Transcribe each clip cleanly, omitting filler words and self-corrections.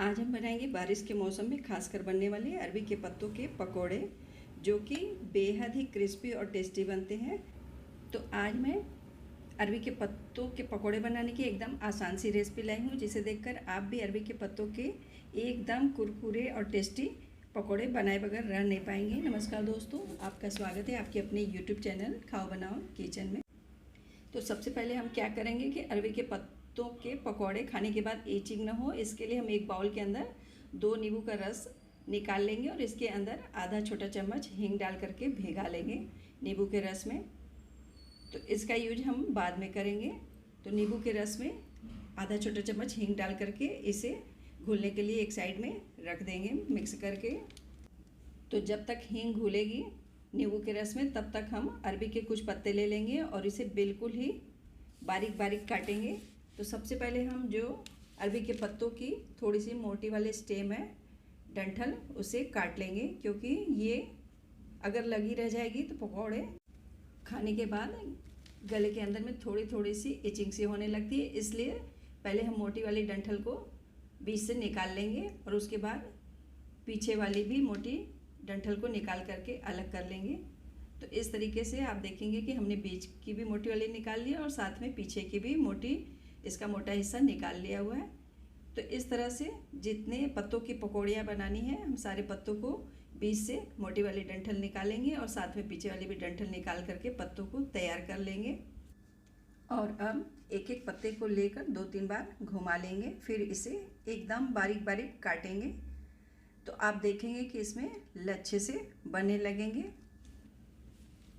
आज हम बनाएंगे बारिश के मौसम में खासकर बनने वाले अरबी के पत्तों के पकोड़े, जो कि बेहद ही क्रिस्पी और टेस्टी बनते हैं। तो आज मैं अरबी के पत्तों के पकोड़े बनाने की एकदम आसान सी रेसिपी लाई हूँ, जिसे देखकर आप भी अरबी के पत्तों के एकदम कुरकुरे और टेस्टी पकोड़े बनाए बगैर रह नहीं पाएंगे। नमस्कार दोस्तों, आपका स्वागत है आपके अपने यूट्यूब चैनल खाओ बनाओ किचन में। तो सबसे पहले हम क्या करेंगे कि अरबी के पत्तों के पकौड़े खाने के बाद एचिंग ना हो, इसके लिए हम एक बाउल के अंदर 2 नींबू का रस निकाल लेंगे और इसके अंदर आधा छोटा चम्मच हींग डाल करके भिगा लेंगे नींबू के रस में। तो इसका यूज हम बाद में करेंगे। तो नींबू के रस में आधा छोटा चम्मच हींग डाल करके इसे घुलने के लिए एक साइड में रख देंगे मिक्स करके। तो जब तक हींग घुलेगी नींबू के रस में, तब तक हम अरबी के कुछ पत्ते ले लेंगे और इसे बिल्कुल ही बारीक बारीक काटेंगे। तो सबसे पहले हम जो अरबी के पत्तों की थोड़ी सी मोटी वाले स्टेम है, डंठल, उसे काट लेंगे, क्योंकि ये अगर लगी रह जाएगी तो पकौड़े खाने के बाद गले के अंदर में थोड़ी थोड़ी सी इचिंग सी होने लगती है। इसलिए पहले हम मोटी वाली डंठल को बीच से निकाल लेंगे और उसके बाद पीछे वाली भी मोटी डंठल को निकाल करके अलग कर लेंगे। तो इस तरीके से आप देखेंगे कि हमने बीच की भी मोटी वाली निकाल लिया और साथ में पीछे की भी इसका मोटा हिस्सा निकाल लिया हुआ है। तो इस तरह से जितने पत्तों की पकौड़ियाँ बनानी है, हम सारे पत्तों को बीच से मोटी वाली डंठल निकालेंगे और साथ में पीछे वाली भी डंठल निकाल करके पत्तों को तैयार कर लेंगे। और अब एक एक पत्ते को लेकर 2-3 बार घुमा लेंगे, फिर इसे एकदम बारीक बारीक काटेंगे। तो आप देखेंगे कि इसमें लच्छे से बनने लगेंगे।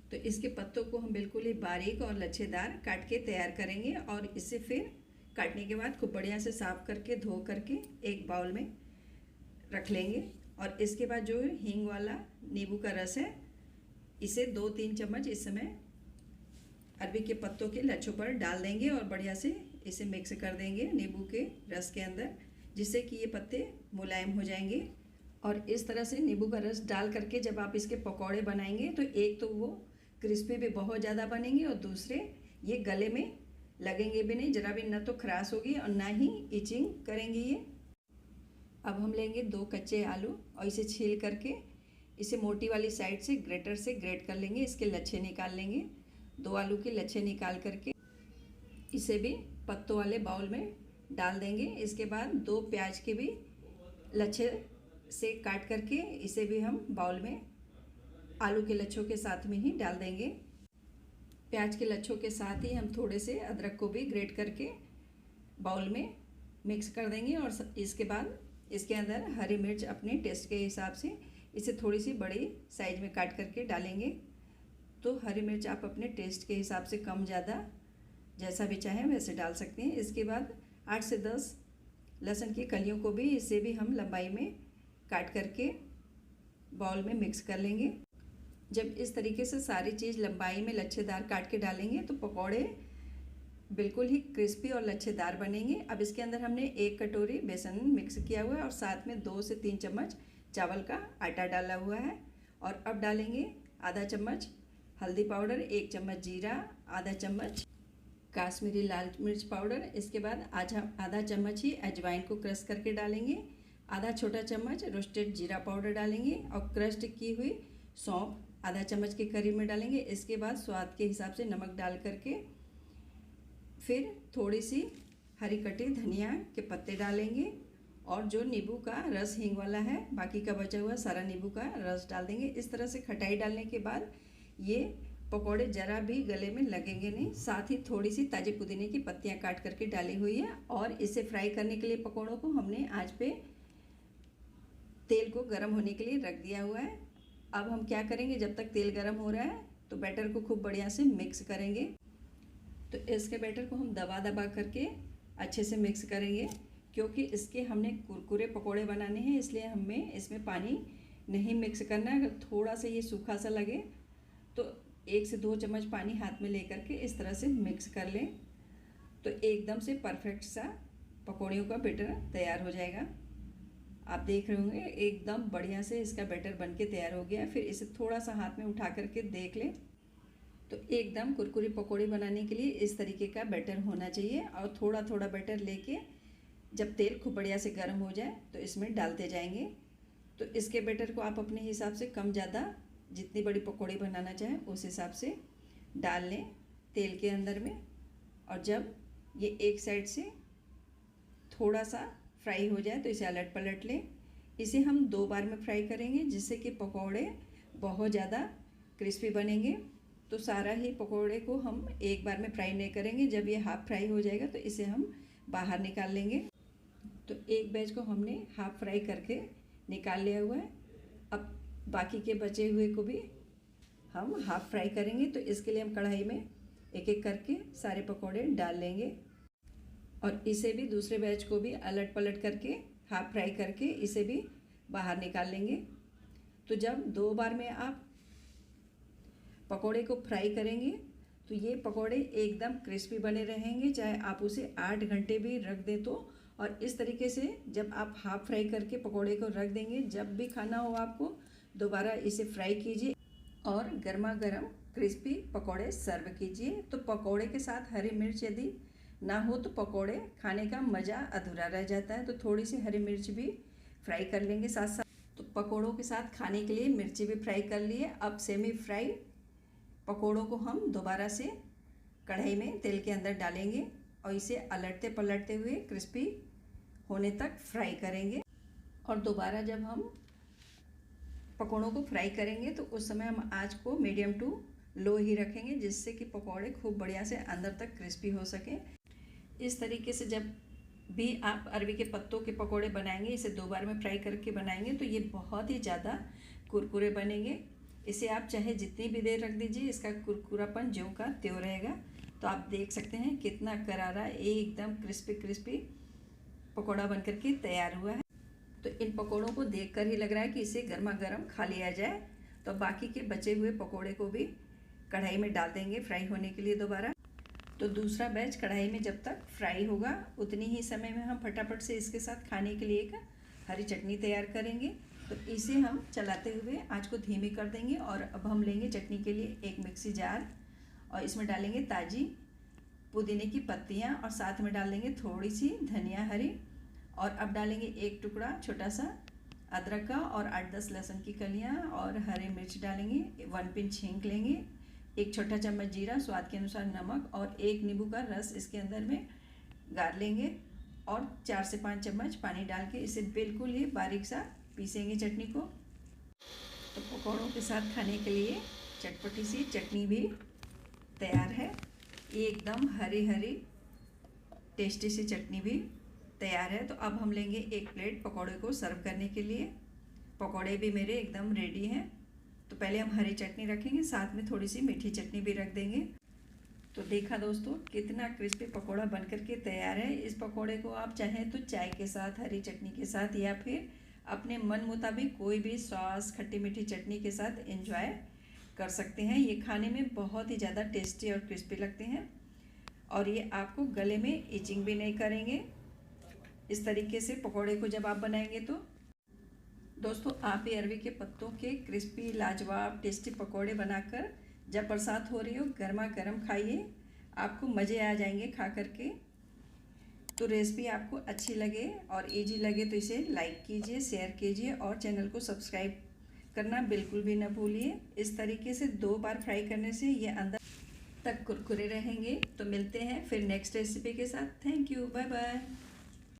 तो इसके पत्तों को हम बिल्कुल ही बारीक और लच्छेदार काट के तैयार करेंगे और इसे फिर काटने के बाद खूब बढ़िया से साफ करके धो करके एक बाउल में रख लेंगे। और इसके बाद जो हींग वाला नींबू का रस है, इसे 2-3 चम्मच इस समय अरबी के पत्तों के लच्छों पर डाल देंगे और बढ़िया से इसे मिक्स कर देंगे नींबू के रस के अंदर, जिससे कि ये पत्ते मुलायम हो जाएंगे। और इस तरह से नींबू का रस डाल करके जब आप इसके पकौड़े बनाएंगे तो एक तो वो क्रिस्पी भी बहुत ज़्यादा बनेंगे और दूसरे ये गले में लगेंगे भी नहीं, जरा भी ना तो खराश होगी और ना ही इचिंग करेंगे ये। अब हम लेंगे 2 कच्चे आलू और इसे छील करके इसे मोटी वाली साइड से ग्रेटर से ग्रेट कर लेंगे, इसके लच्छे निकाल लेंगे। 2 आलू के लच्छे निकाल करके इसे भी पत्तों वाले बाउल में डाल देंगे। इसके बाद 2 प्याज के भी लच्छे से काट करके इसे भी हम बाउल में आलू के लच्छों के साथ में ही डाल देंगे। प्याज के लच्छों के साथ ही हम थोड़े से अदरक को भी ग्रेट करके बाउल में मिक्स कर देंगे। और इसके बाद इसके अंदर हरी मिर्च अपने टेस्ट के हिसाब से इसे थोड़ी सी बड़ी साइज में काट करके डालेंगे। तो हरी मिर्च आप अपने टेस्ट के हिसाब से कम ज़्यादा जैसा भी चाहें वैसे डाल सकते हैं। इसके बाद 8 से 10 लहसुन की कलियों को भी इसे भी हम लंबाई में काट करके बाउल में मिक्स कर लेंगे। जब इस तरीके से सारी चीज़ लंबाई में लच्छेदार काट के डालेंगे तो पकौड़े बिल्कुल ही क्रिस्पी और लच्छेदार बनेंगे। अब इसके अंदर हमने 1 कटोरी बेसन मिक्स किया हुआ है और साथ में 2 से 3 चम्मच चावल का आटा डाला हुआ है। और अब डालेंगे आधा चम्मच हल्दी पाउडर, 1 चम्मच जीरा, आधा चम्मच काश्मीरी लाल मिर्च पाउडर। इसके बाद आधा चम्मच ही अजवाइन को क्रश करके डालेंगे। आधा छोटा चम्मच रोस्टेड जीरा पाउडर डालेंगे और क्रश्ड की हुई सौंफ आधा चम्मच के करीब में डालेंगे। इसके बाद स्वाद के हिसाब से नमक डाल करके फिर थोड़ी सी हरी कटी धनिया के पत्ते डालेंगे और जो नींबू का रस हींग वाला है, बाकी का बचा हुआ सारा नींबू का रस डाल देंगे। इस तरह से खटाई डालने के बाद ये पकौड़े ज़रा भी गले में लगेंगे नहीं। साथ ही थोड़ी सी ताजे पुदीने की पत्तियाँ काट करके डाली हुई है। और इसे फ्राई करने के लिए पकौड़ों को हमने आंच पे तेल को गर्म होने के लिए रख दिया हुआ है। अब हम क्या करेंगे, जब तक तेल गर्म हो रहा है तो बैटर को खूब बढ़िया से मिक्स करेंगे। तो इसके बैटर को हम दबा दबा करके अच्छे से मिक्स करेंगे, क्योंकि इसके हमने कुरकुरे पकोड़े बनाने हैं, इसलिए हमें इसमें पानी नहीं मिक्स करना है। अगर थोड़ा सा ये सूखा सा लगे तो 1 से 2 चम्मच पानी हाथ में लेकर के इस तरह से मिक्स कर लें, तो एकदम से परफेक्ट सा पकौड़ियों का बैटर तैयार हो जाएगा। आप देख रहे होंगे एकदम बढ़िया से इसका बैटर बनके तैयार हो गया। फिर इसे थोड़ा सा हाथ में उठा करके देख लें तो एकदम कुरकुरी पकौड़ी बनाने के लिए इस तरीके का बैटर होना चाहिए। और थोड़ा थोड़ा बैटर लेके जब तेल खूब बढ़िया से गर्म हो जाए तो इसमें डालते जाएंगे। तो इसके बैटर को आप अपने हिसाब से कम ज़्यादा जितनी बड़ी पकौड़ी बनाना चाहें उस हिसाब से डाल लें तेल के अंदर में। और जब ये एक साइड से थोड़ा सा फ्राई हो जाए तो इसे अलट पलट लें। इसे हम 2 बार में फ्राई करेंगे जिससे कि पकौड़े बहुत ज़्यादा क्रिस्पी बनेंगे। तो सारा ही पकौड़े को हम एक बार में फ्राई नहीं करेंगे। जब ये हाफ फ्राई हो जाएगा तो इसे हम बाहर निकाल लेंगे। तो एक बैच को हमने हाफ फ्राई करके निकाल लिया हुआ है। अब बाकी के बचे हुए को भी हम हाफ फ्राई करेंगे। तो इसके लिए हम कढ़ाई में एक एक करके सारे पकौड़े डाल लेंगे और इसे भी दूसरे बैच को भी अलट पलट करके हाफ फ्राई करके इसे भी बाहर निकाल लेंगे। तो जब 2 बार में आप पकोड़े को फ्राई करेंगे तो ये पकोड़े एकदम क्रिस्पी बने रहेंगे, चाहे आप उसे 8 घंटे भी रख दें तो। और इस तरीके से जब आप हाफ फ्राई करके पकोड़े को रख देंगे, जब भी खाना हो आपको दोबारा इसे फ्राई कीजिए और गर्मा गर्म क्रिस्पी पकोड़े सर्व कीजिए। तो पकोड़े के साथ हरी मिर्च यदि ना हो तो पकोड़े खाने का मज़ा अधूरा रह जाता है। तो थोड़ी सी हरी मिर्च भी फ्राई कर लेंगे साथ साथ। तो पकोड़ों के साथ खाने के लिए मिर्ची भी फ्राई कर लिए। अब सेमी फ्राई पकोड़ों को हम दोबारा से कढ़ाई में तेल के अंदर डालेंगे और इसे अलटते पलटते हुए क्रिस्पी होने तक फ्राई करेंगे। और दोबारा जब हम पकोड़ों को फ्राई करेंगे तो उस समय हम आँच को मीडियम टू लो ही रखेंगे जिससे कि पकोड़े खूब बढ़िया से अंदर तक क्रिस्पी हो सके। इस तरीके से जब भी आप अरबी के पत्तों के पकोड़े बनाएंगे, इसे 2 बार में फ्राई करके बनाएंगे तो ये बहुत ही ज़्यादा कुरकुरे बनेंगे। इसे आप चाहे जितनी भी देर रख दीजिए, इसका कुरकुरापन ज्यों का त्यों रहेगा। तो आप देख सकते हैं कितना करारा एकदम क्रिस्पी क्रिस्पी पकोड़ा बनकर के तैयार हुआ है। तो इन पकोड़ों को देखकर ही लग रहा है कि इसे गर्मा गर्म खा लिया जाए। तो बाकी के बचे हुए पकोड़े को भी कढ़ाई में डाल देंगे फ्राई होने के लिए दोबारा। तो दूसरा बैच कढ़ाई में जब तक फ्राई होगा उतनी ही समय में हम फटाफट से इसके साथ खाने के लिए एक हरी चटनी तैयार करेंगे। तो इसे हम चलाते हुए आँच को धीमी कर देंगे। और अब हम लेंगे चटनी के लिए एक मिक्सी जार और इसमें डालेंगे ताज़ी पुदीने की पत्तियाँ और साथ में डाल देंगे थोड़ी सी धनिया हरी। और अब डालेंगे एक टुकड़ा छोटा सा अदरक का और 8-10 लहसुन की कलियाँ और हरी मिर्च डालेंगे। 1 पिंच हींग लेंगे, एक छोटा चम्मच जीरा, स्वाद के अनुसार नमक और 1 नींबू का रस इसके अंदर में गार लेंगे और 4 से 5 चम्मच पानी डाल के इसे बिल्कुल ही बारीक सा पीसेंगे चटनी को। तो पकौड़ों के साथ खाने के लिए चटपटी सी चटनी भी तैयार है। एकदम हरी हरी टेस्टी सी चटनी भी तैयार है। तो अब हम लेंगे एक प्लेट पकौड़े को सर्व करने के लिए। पकौड़े भी मेरे एकदम रेडी हैं। तो पहले हम हरी चटनी रखेंगे, साथ में थोड़ी सी मीठी चटनी भी रख देंगे। तो देखा दोस्तों कितना क्रिस्पी पकौड़ा बनकर के तैयार है। इस पकौड़े को आप चाहें तो चाय के साथ, हरी चटनी के साथ या फिर अपने मन मुताबिक कोई भी सॉस, खट्टी मीठी चटनी के साथ एंजॉय कर सकते हैं। ये खाने में बहुत ही ज़्यादा टेस्टी और क्रिस्पी लगते हैं और ये आपको गले में इचिंग भी नहीं करेंगे। इस तरीके से पकौड़े को जब आप बनाएंगे तो दोस्तों आप ही अरबी के पत्तों के क्रिस्पी लाजवाब टेस्टी पकौड़े बनाकर जब बरसात हो रही हो गर्मा गर्म खाइए, आपको मज़े आ जाएंगे खा करके। तो रेसिपी आपको अच्छी लगे और इजी लगे तो इसे लाइक कीजिए, शेयर कीजिए और चैनल को सब्सक्राइब करना बिल्कुल भी न भूलिए। इस तरीके से 2 बार फ्राई करने से ये अंदर तक कुरकुरे रहेंगे। तो मिलते हैं फिर नेक्स्ट रेसिपी के साथ। Thank you, bye bye.